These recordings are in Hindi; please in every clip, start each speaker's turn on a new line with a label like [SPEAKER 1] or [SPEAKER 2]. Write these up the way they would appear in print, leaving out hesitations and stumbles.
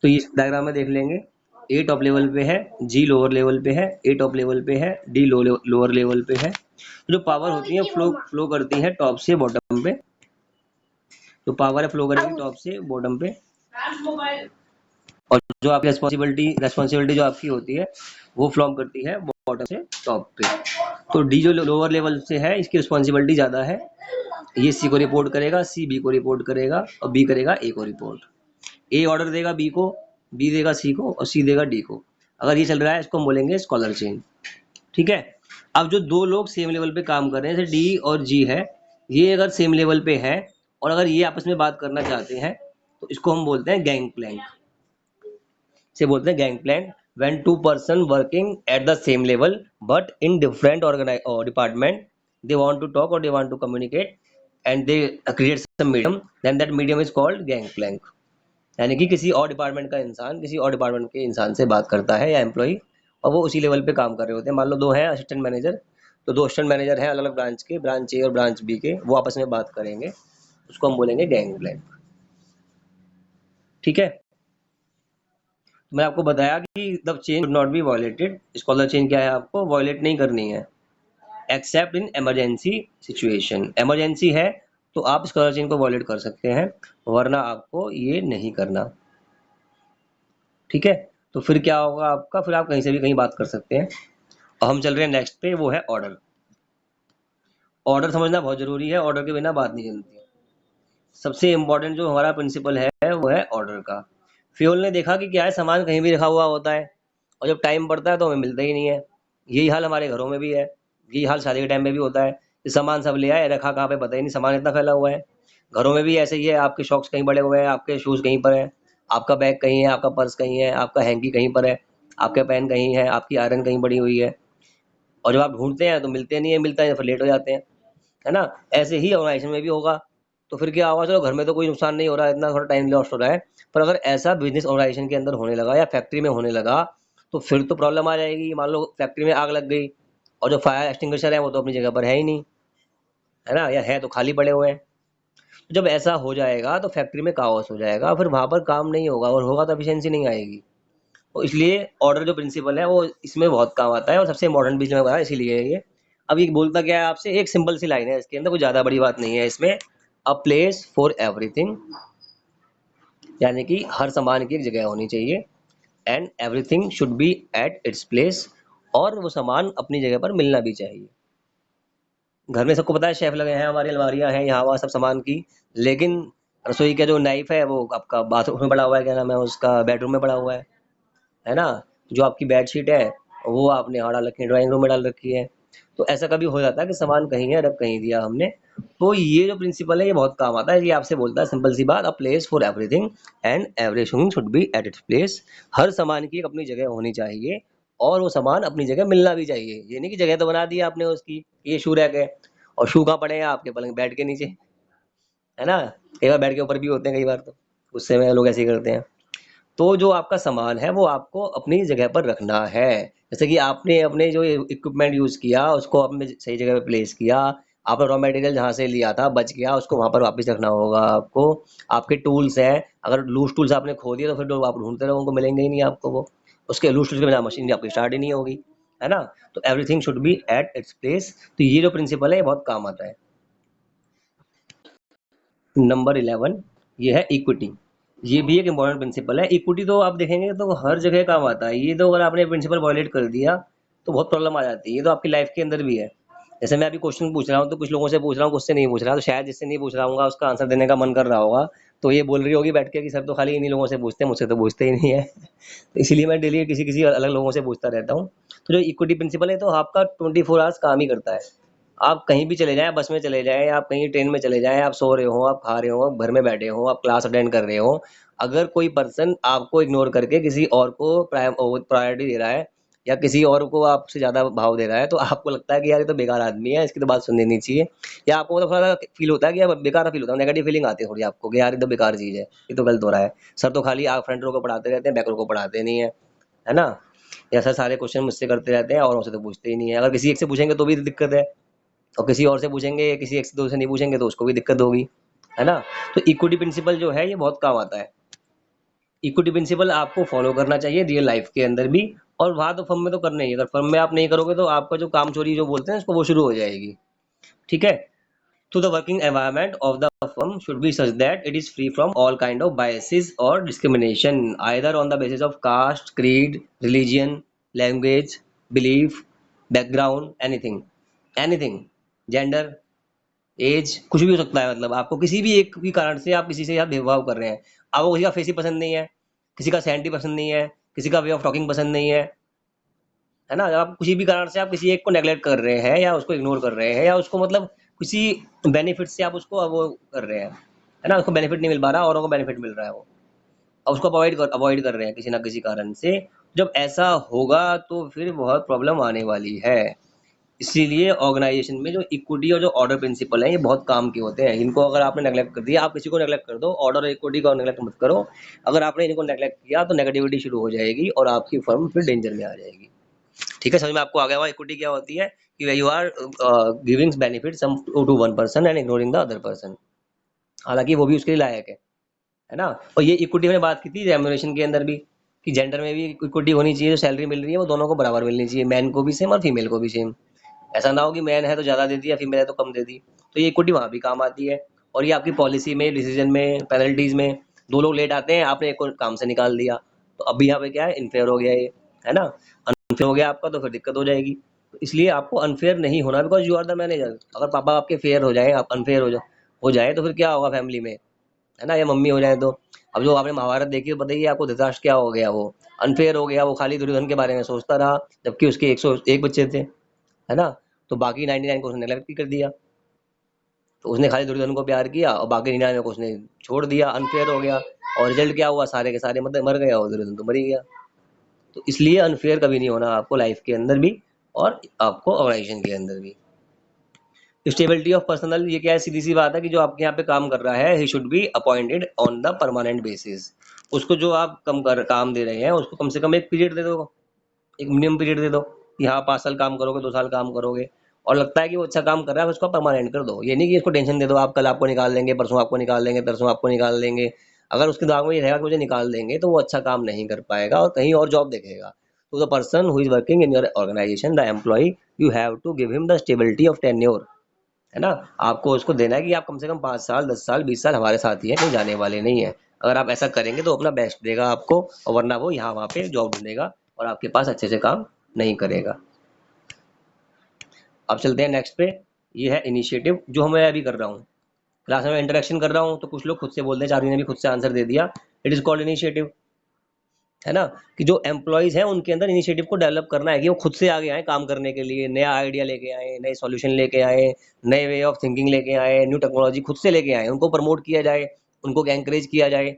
[SPEAKER 1] तो इस डायग्राम में देख लेंगे, ए टॉप लेवल पे है, जी लोअर लेवल पे है, ए टॉप लेवल पे है, डी लोअर लेवल पे है। जो पावर होती है फ्लो फ्लो करती है टॉप से बॉटम पे, तो पावर है फ्लो करेगी टॉप से बॉटम पे। और जो आपकी रिस्पॉन्सिबिलिटी जो आपकी होती है वो फ्लॉम करती है बॉटम से टॉप पे। तो डी जो लोअर लेवल से है इसकी रिस्पॉन्सिबिलिटी ज़्यादा है, ये सी को रिपोर्ट करेगा, सी बी को रिपोर्ट करेगा और बी करेगा ए को रिपोर्ट। ए ऑर्डर देगा बी को, बी देगा सी को और सी देगा डी को। अगर ये चल रहा है इसको हम बोलेंगे स्कॉलर चेन। ठीक है। अब जो दो लोग सेम लेवल पे काम कर रहे हैं जैसे डी और जी है, ये अगर सेम लेवल पे है और अगर ये आपस में बात करना चाहते हैं तो इसको हम बोलते हैं गैंग प्लैंक, से बोलते हैं gang plank. When two person working at the same level but in different department, they want to talk और they want to communicate and they create some medium, then that medium is called gang plank. यानी कि किसी और डिपार्टमेंट का इंसान किसी और डिपार्टमेंट के इंसान से बात करता है या एम्प्लॉय, और वो उसी लेवल पे काम कर रहे होते हैं। मान लो दो हैं असिस्टेंट मैनेजर, तो दो असिस्टेंट मैनेजर हैं अलग अलग ब्रांच के, ब्रांच ए और ब्रांच बी के, वो आपस में बात करेंगे, उसको हम बोलेंगे गैंग प्लैंक। ठीक है। तो मैंने आपको बताया कि the chain should not be violated, scholar chain क्या है आपको वायलेट नहीं करनी है, accept in emergency situation. Emergency है तो आप स्कॉलर चेन को वायलेट कर सकते हैं, वरना आपको ये नहीं करना। ठीक है। तो फिर क्या होगा आपका, फिर आप कहीं से भी कहीं बात कर सकते हैं। और हम चल रहे हैं नेक्स्ट पे, वो है ऑर्डर। ऑर्डर समझना बहुत जरूरी है, ऑर्डर के बिना बात नहीं चलती। सबसे इंपॉर्टेंट जो हमारा प्रिंसिपल है वो है ऑर्डर का। फ्यूल ने देखा कि क्या है, सामान कहीं भी रखा हुआ होता है और जब टाइम पड़ता है तो हमें मिलता ही नहीं है। यही हाल हमारे घरों में भी है, यही हाल शादी के टाइम में भी होता है कि सामान सब ले आए, रखा कहाँ पे पता ही नहीं, सामान इतना फैला हुआ है। घरों में भी ऐसे ही है, आपके शॉक्स कहीं पड़े हुए हैं, आपके शूज़ कहीं पर है, आपका बैग कहीं है, आपका पर्स कहीं है, आपका हैंकी कहीं पर है, आपके पेन कहीं है, आपकी आयरन कहीं पड़ी हुई है। और जब आप ढूंढते हैं तो मिलते नहीं है, मिलता है तो फिर लेट हो जाते हैं, है ना। ऐसे ही ऑर्गेनाइजेशन में भी होगा। तो फिर क्या होगा, चलो घर में तो कोई नुकसान नहीं हो रहा है, इतना थोड़ा टाइम लॉस्ट हो रहा है, पर अगर ऐसा बिजनेस ऑर्गेनाइजेशन के अंदर होने लगा या फैक्ट्री में होने लगा तो फिर तो प्रॉब्लम आ जाएगी। मान लो फैक्ट्री में आग लग गई और जो फायर एक्सटिंग्विशर है वो तो अपनी जगह पर है ही नहीं, है ना, या है तो खाली पड़े हुए हैं। तो जब ऐसा हो जाएगा तो फैक्ट्री में काओस हो जाएगा, फिर वहां पर काम नहीं होगा और होगा तो एफिशिएंसी नहीं आएगी। तो इसलिए ऑर्डर जो प्रिंसिपल है वो इसमें बहुत काम आता है और सबसे इंपॉर्टेंट बीच में बताया इसीलिए है ये। अब ये बोलता क्या है आपसे, एक सिंपल सी लाइन है इसके अंदर, कोई ज्यादा बड़ी बात नहीं है इसमें। अ प्लेस फॉर एवरीथिंग, यानी कि हर सामान की एक जगह होनी चाहिए, and everything should be at its place, और वो सामान अपनी जगह पर मिलना भी चाहिए। घर में सबको पता है शेफ लगे हैं, हमारी अलमारियां हैं यहाँ वहाँ सब सामान की, लेकिन रसोई का जो नाइफ है वो आपका बाथरूम में पड़ा हुआ है, क्या नाम है उसका, बेडरूम में पड़ा हुआ है ना। जो आपकी बेडशीट है वो आपने यहाँ डाल रखी है, ड्राइंग रूम में डाल रखी है। तो ऐसा कभी हो जाता है कि सामान कहीं है, रख कहीं दिया हमने। तो ये जो प्रिंसिपल है ये बहुत काम आता है, ये आपसे बोलता है सिंपल सी बात, a place for everything and everything should be at its place. हर सामान की एक अपनी जगह होनी चाहिए और वो सामान अपनी जगह मिलना भी चाहिए। ये नहीं कि जगह तो बना दी आपने उसकी, ये शू रैक है और शू कहाँ पड़े हैं आपके पलंग बेड के नीचे, है ना। कई बार बेड के ऊपर भी होते हैं, कई बार तो गुस्से में लोग ऐसे ही करते हैं। तो जो आपका सामान है वो आपको अपनी जगह पर रखना है। जैसे कि आपने अपने जो इक्विपमेंट यूज़ किया उसको आपने सही जगह पे प्लेस किया, आपने रॉ मटेरियल जहाँ से लिया था बच गया, उसको वहाँ पर वापस रखना होगा आपको। आपके टूल्स हैं, अगर लूज टूल्स आपने खो दिए तो फिर तो आप ढूंढते रहो, उनको मिलेंगे ही नहीं आपको वो। उसके लूज टूल्स के बिना मशीन आपकी स्टार्ट ही नहीं होगी, है ना। तो everything should be at its place. तो ये जो प्रिंसिपल है ये बहुत काम आता है। नंबर 11, ये है इक्विटी। ये भी एक इम्पोर्टेंट प्रिंसिपल है। इक्विटी तो आप देखेंगे तो हर जगह काम आता है, ये तो अगर आपने प्रिंसिपल वायलेट कर दिया तो बहुत प्रॉब्लम आ जाती है। ये तो आपकी लाइफ के अंदर भी है। जैसे मैं अभी क्वेश्चन पूछ रहा हूँ तो कुछ लोगों से पूछ रहा हूँ, कुछ से नहीं पूछ रहा, तो शायद जिससे नहीं पूछ रहा हूँ उसका आंसर देने का मन कर रहा होगा, तो ये बोल रही होगी बैठ के कि सर तो खाली इन्हीं लोगों से पूछते हैं, मुझसे तो पूछते ही नहीं है। तो इसीलिए मैं डेली किसी किसी अलग लोगों से पूछता रहता हूँ। तो जो इक्विटी प्रिंसिपल है तो आपका 24 आवर्स काम ही करता है। आप कहीं भी चले जाएँ, बस में चले जाएँ, आप कहीं ट्रेन में चले जाएँ, आप सो रहे हो, आप खा रहे हो, आप घर में बैठे हो, आप क्लास अटेंड कर रहे हो, अगर कोई पर्सन आपको इग्नोर करके किसी और को प्रायोरिटी दे रहा है या किसी और को आपसे ज़्यादा भाव दे रहा है, तो आपको लगता है कि यार ये तो बेकार आदमी है, इसकी तो बात सुननी नहीं चाहिए, या आपको मतलब थोड़ा फील होता है कि यार बेकार फील होता है, नेगेटिव फीलिंग आती है थोड़ी आपको कि यार ये तो बेकार चीज़ है, ये तो गलत हो रहा है। सर तो खाली आप फ्रंट रो को पढ़ाते रहते हैं, बैक रो को पढ़ाते नहीं है ना। या सर सारे क्वेश्चन मुझसे करते रहते हैं और उनसे तो पूछते ही नहीं है। अगर किसी एक से पूछेंगे तो भी दिक्कत है, और किसी और से पूछेंगे, किसी एक से दो से नहीं पूछेंगे तो उसको भी दिक्कत होगी, है ना। तो इक्विटी प्रिंसिपल जो है ये बहुत काम आता है। इक्विटी प्रिंसिपल आपको फॉलो करना चाहिए रियल लाइफ के अंदर भी, और वहाँ तो फर्म में तो करना ही है। अगर फर्म में आप नहीं करोगे तो आपका जो काम चोरी जो बोलते हैं उसको वो शुरू हो जाएगी। ठीक है। तो the working environment of the firm should be such that it is free from all kind of biases or discrimination either on the basis of caste, creed, religion, language, belief, background, anything, gender, age, कुछ भी हो सकता है। मतलब आपको किसी भी एक भी कारण से आप किसी से आप भेदभाव कर रहे हैं, आपको किसी का फेस ही पसंद नहीं है, किसी का सैनिटी पसंद नहीं है, किसी का वे ऑफ टॉकिंग पसंद नहीं है ना? आप किसी भी कारण से आप किसी एक को नेग्लेक्ट कर रहे हैं या उसको इग्नोर कर रहे हैं या उसको मतलब किसी बेनिफिट से आप उसको वो कर रहे हैं, है ना? उसको बेनिफिट नहीं मिल पा रहा, औरों को बेनिफिट मिल रहा है वो, और उसको अवॉइड कर रहे हैं किसी ना किसी कारण से। जब ऐसा होगा तो फिर बहुत प्रॉब्लम आने वाली है। इसीलिए ऑर्गेनाइजेशन में जो इक्विटी और जो ऑर्डर प्रिंसिपल है ये बहुत काम के होते हैं। इनको अगर आपने नेग्लेक्ट कर दिया, आप किसी को नेग्लेक्ट कर दो, ऑर्डर और इक्विटी को नेग्लेक्ट मत करो। अगर आपने इनको नेग्लेक्ट किया तो नेगेटिविटी शुरू हो जाएगी और आपकी फर्म फिर डेंजर में आ जाएगी। ठीक है, समझ में आपको आ गया होगा इक्विटी क्या होती है, कि you are giving benefit some to one person and ignoring the other person, हालांकि वो भी उसके लिए लायक है ना? और ये इक्विटी मैंने बात की थी रेम्यूनरेशन के अंदर भी, कि जेंडर में भी इक्विटी होनी चाहिए, जो सैलरी मिल रही है वो दोनों को बराबर मिलनी चाहिए, मैन को भी सेम और फीमेल को भी सेम। ऐसा ना हो कि मैन है तो ज़्यादा दे दिया, फीमेल है तो कम दे दी। तो ये इक्विटी वहाँ भी काम आती है, और ये आपकी पॉलिसी में, डिसीजन में, पेनल्टीज में, दो लोग लेट आते हैं, आपने एक को काम से निकाल दिया, तो अभी यहाँ पे क्या है, इनफेयर हो गया ये, है ना? अनफेयर हो गया आपका तो फिर दिक्कत हो जाएगी। तो इसलिए आपको अनफेयर नहीं होना, because you are the manager. अगर पापा आपके फेयर हो जाए, आप अनफेयर हो जाए तो फिर क्या होगा फैमिली में, है ना? या मम्मी हो जाए तो। अब जो आपने महाभारत देखी है, बताइए आपको धृतराष्ट्र क्या हो गया, वो अनफेयर हो गया, वो खाली दुर्योधन के बारे में सोचता रहा, जबकि उसके 101 बच्चे थे, है ना? तो बाकी 99 को उसने नेगलेक्ट कर दिया। तो उसने खाली दुर्योधन को प्यार किया और बाकी 99 को उसने छोड़ दिया, अनफेयर हो गया। और रिजल्ट क्या हुआ, सारे के सारे मतलब मर गए और दुर्योधन तो मर ही गया। तो इसलिए अनफेयर कभी नहीं होना आपको लाइफ के अंदर भी, और आपको ऑर्गेनाइजेशन के अंदर भी। स्टेबिलिटी ऑफ पर्सनल, ये क्या है, सीधी सी बात है कि जो आपके यहाँ पे काम कर रहा है he should be appointed on the permanent basis. उसको जो आप काम दे रहे हैं उसको कम से कम एक पीरियड दे दो, एक मिनिमम पीरियड दे दो कि हाँ 5 साल काम करोगे, 2 साल काम करोगे, और लगता है कि वो अच्छा काम कर रहा है उसको परमानेंट कर दो। ये नहीं कि इसको टेंशन दे दो, आप कल आपको निकाल देंगे, परसों आपको निकाल देंगे, तरसों आपको निकाल देंगे। अगर उसके दिमाग में ये रहेगा कि मुझे निकाल देंगे तो वो अच्छा काम नहीं कर पाएगा और कहीं और जॉब देखेगा। तो the person who is working in your organisation, the employ, you have to give him the stability of tenure, है ना? आपको उसको देना है कि आप कम से कम 5 साल, 10 साल, 20 साल हमारे साथ ही है, कहीं जाने वाले नहीं है। अगर आप ऐसा करेंगे तो अपना बेस्ट देगा आपको, और वरना वो यहाँ वहाँ पे जॉब ढूंढेगा और आपके पास अच्छे से काम नहीं करेगा। अब चलते हैं नेक्स्ट पे। ये है इनिशिएटिव, जो मैं अभी कर रहा हूँ, क्लास में इंटरेक्शन कर रहा हूँ तो कुछ लोग खुद से बोलते हैं, चार्ली ने भी खुद से आंसर दे दिया। इट इज कॉल्ड इनिशिएटिव, है ना? कि जो एम्प्लॉयज हैं उनके अंदर इनिशिएटिव को डेवलप करना है, कि वो खुद से आगे आए काम करने के लिए, नया आइडिया लेके आए, नए सॉल्यूशन लेके आए, नए वे ऑफ थिंकिंग लेके आए, न्यू टेक्नोलॉजी खुद से लेके आए, उनको प्रमोट किया जाए, उनको एंकरेज किया जाए,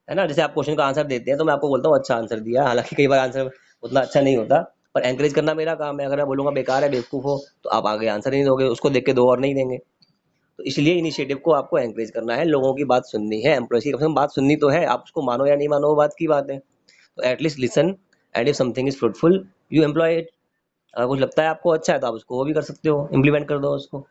[SPEAKER 1] है ना? जैसे आप क्वेश्चन का आंसर देते हैं तो मैं आपको बोलता हूँ अच्छा आंसर दिया, हालांकि कई बार आंसर उतना अच्छा नहीं होता, पर एंकरेज करना मेरा काम है। अगर मैं बोलूँगा बेकार है, बेवकूफ़ हो, तो आप आगे आंसर नहीं दोगे, उसको देख के दो और नहीं देंगे। तो इसलिए इनिशिएटिव को आपको एंकरेज करना है, लोगों की बात सुननी है, एम्प्लॉयज की कम से कम बात सुननी तो है, आप उसको मानो या नहीं मानो वो बात की बात है। तो at least listen, and if something is fruitful you employ it. अगर कुछ लगता है आपको अच्छा है तो आप उसको वो भी कर सकते हो, इम्प्लीमेंट कर दो उसको,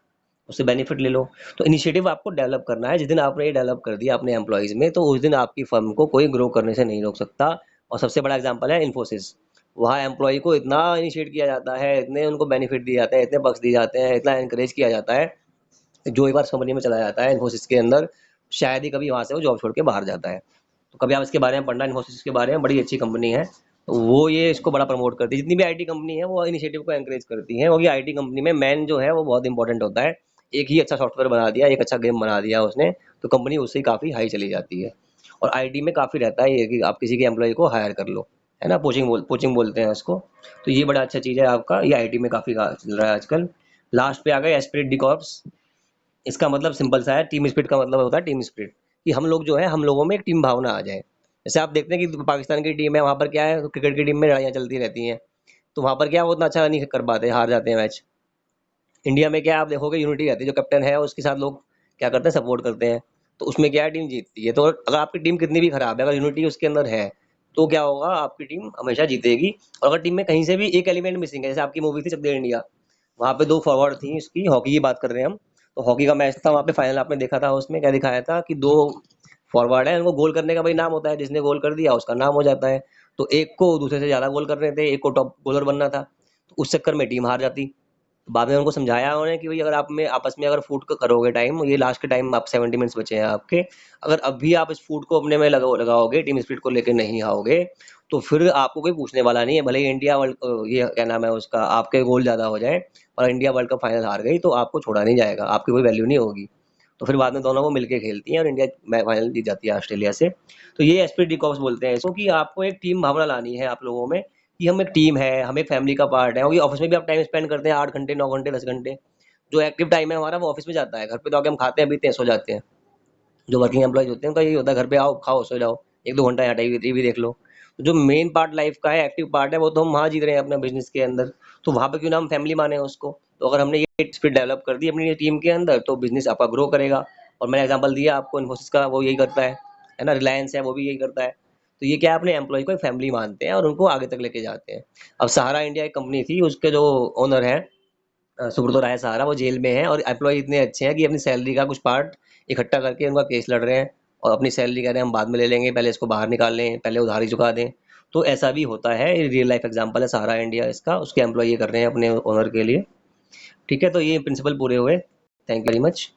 [SPEAKER 1] उससे बेनिफिट ले लो। तो इनिशिएटिव आपको डेवलप करना है, जिस दिन आपने ये डेवलप कर दिया अपने एम्प्लॉयज में, तो उस दिन आपकी फर्म को कोई ग्रो करने से नहीं रोक सकता। और सबसे बड़ा एग्जाम्पल है इन्फोसिस। वहाँ एम्प्लॉय को इतना इनिशिएट किया जाता है, इतने उनको बेनिफिट दिए जाते हैं, इतने बक्स दिए जाते हैं, इतना एनकरेज किया जाता है, जो एक बार कंपनी में चला जाता है इन्फोसिस के अंदर, शायद ही कभी वहाँ से वो जॉब छोड़ के बाहर जाता है। तो कभी आप इसके बारे में पढ़ना, इन्फोसिस के बारे में, बड़ी अच्छी कंपनी है। तो वो ये इसको बड़ा प्रमोट करती है, जितनी भी आईटी कंपनी है वो इनिशिएटिव को एंकरेज करती है, क्योंकि आईटी कंपनी में मैन जो है वो बहुत इंपॉर्टेंट होता है। एक ही अच्छा सॉफ्टवेयर बना दिया, एक अच्छा गेम बना दिया उसने, तो कंपनी उससे ही काफ़ी हाई चली जाती है। और आईटी में काफ़ी रहता है ये कि आप किसी के एम्प्लॉय को हायर कर लो, है ना? पोचिंग बोलते हैं उसको। तो ये बड़ा अच्छा चीज़ है आपका, ये आईटी में काफ़ी चल रहा है आजकल। लास्ट पे आ गए एस्पिरिट डी कॉर्प्स। इसका मतलब सिंपल सा है, टीम स्पिरिट का मतलब होता है टीम स्पिरिट, कि हम लोग जो है, हम लोगों में एक टीम भावना आ जाए। जैसे आप देखते हैं कि पाकिस्तान की टीम है, वहाँ पर क्या है, क्रिकेट की टीम में लड़ाइयाँ चलती रहती हैं, तो वहाँ पर क्या है, वो उतना अच्छा नहीं कर पाते, हार जाते हैं मैच। इंडिया में क्या है, आप देखोगे यूनिटी रहती है, जो कैप्टन है उसके साथ लोग क्या करते हैं, सपोर्ट करते हैं, तो उसमें क्या है, टीम जीतती है। तो अगर आपकी टीम कितनी भी खराब है, अगर यूनिटी उसके अंदर है, तो क्या होगा, आपकी टीम हमेशा जीतेगी। और अगर टीम में कहीं से भी एक एलिमेंट मिसिंग है, जैसे आपकी मूवी थी चक दे इंडिया, वहाँ पे 2 फॉरवर्ड थी, इसकी हॉकी की बात कर रहे हैं हम, तो हॉकी का मैच था, वहाँ पे फाइनल आपने देखा था, उसमें क्या दिखाया था कि 2 फॉरवर्ड है, उनको गोल करने का भाई नाम होता है, जिसने गोल कर दिया उसका नाम हो जाता है। तो एक को दूसरे से ज़्यादा गोल करने थे, एक को टॉप गोलर बनना था, तो उस चक्कर में टीम हार जाती। तो बाद में उनको समझाया उन्होंने कि भाई अगर आप में आपस में अगर फूड को करोगे टाइम, ये लास्ट के टाइम आप 70 मिनट्स बचे हैं आपके, अगर अब भी आप इस फूड को अपने में लगाओगे, टीम स्पिरिट को लेके नहीं आओगे, तो फिर आपको कोई पूछने वाला नहीं है। भले ही इंडिया वर्ल्ड ये क्या नाम है उसका, आपके गोल ज़्यादा हो जाए और इंडिया वर्ल्ड कप फाइनल हार गई, तो आपको छोड़ा नहीं जाएगा, आपकी कोई वैल्यू नहीं होगी। तो फिर बाद में दोनों को मिलके खेलती हैं और इंडिया फाइनल जीत जाती है ऑस्ट्रेलिया से। तो ये एस्पिरिट डिकॉप्स बोलते हैं इसको, कि आपको एक टीम भावना लानी है आप लोगों में, कि हम एक टीम है, हम एक फैमिली का पार्ट है। और ये ऑफिस में भी आप टाइम स्पेंड करते हैं 8 घंटे, 9 घंटे, 10 घंटे, जो एक्टिव टाइम है हमारा वो ऑफिस में जाता है। घर पे तो आके हम खाते हैं, पीते हैं, सो जाते हैं। जो वर्किंग एम्प्लॉयज होते हैं उनका यही होता है, घर पे आओ, खाओ, सो जाओ, 1-2 घंटा यहाँ टीवी देख लो। तो जो मेन पार्ट लाइफ का है, एक्टिव पार्ट है, वो तो हम वहाँ जी रहे हैं अपने बिजनेस के अंदर। तो वहाँ पे क्यों ना हम फैमिली माने उसको। तो अगर हमने ये स्पिरिट डेवलप कर दी अपनी टीम के अंदर, तो बिजनेस आपका ग्रो करेगा। और मैंने एग्जांपल दिया आपको इन्फोसिस का, वो यही करता है ना, रिलायंस है वो भी यही करता है। तो ये क्या है, अपने एम्प्लॉय को एक फैमिली मानते हैं और उनको आगे तक लेके जाते हैं। अब सहारा इंडिया एक कंपनी थी, उसके जो ओनर है सुब्रतो राय सहारा, वो जेल में है और एम्प्लॉय इतने अच्छे हैं कि अपनी सैलरी का कुछ पार्ट इकट्ठा करके उनका केस लड़ रहे हैं, और अपनी सैलरी कह रहे हैं हम बाद में ले लेंगे, पहले इसको बाहर निकाल लें, पहले उधारी चुका दें। तो ऐसा भी होता है, ये रियल लाइफ एग्जांपल है सहारा इंडिया इसका, उसके एम्प्लॉय ये कर रहे हैं अपने ओनर के लिए। ठीक है, तो ये प्रिंसिपल पूरे हुए। Thank you very much.